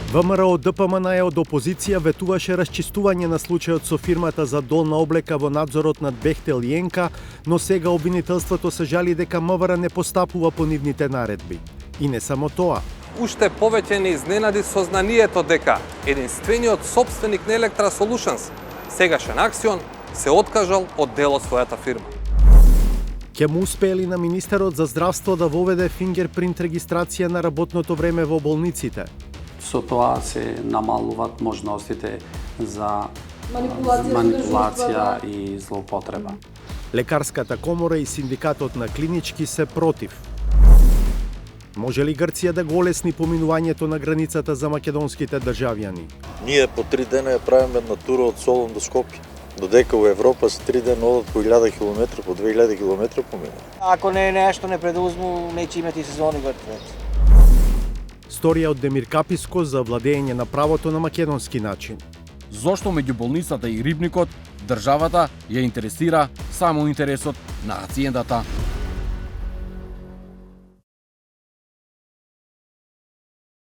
ВМРО ДПМН од опозиција ветуваше расчистување на случајот со фирмата за долна облека во надзорот над Бехтел и ЕНКА, но сега обвинителството се жали дека МВР не постапува по нивните наредби. И не само тоа. Уште повеќе не изненади сознанието дека единствениот собственик на Electra Solutions, сегашен Аксион, се откажал од дел од својата фирма. Ќе му успеели на министерот за здравство да воведе фингерпринт регистрација на работното време во болниците? Со тоа се намалуваат можностите за манипулација и злоупотреба. Лекарската комора и синдикатот на клинички се против. Може ли Грција да го олесни поминувањето на границата за македонските државјани? Ние по 3 дена ја правиме на тура од Солун до Скопје. Додека во Европа се 3 дена одат по 1000 км, по 2000 км поминат. Ако не нешто не предузму, неќе имати сезони Грција. Сторија од Демир Каписко за владење на правото на македонски начин. Зошто меѓу болницата и рибникот државата ја интересира само интересот на пациентата?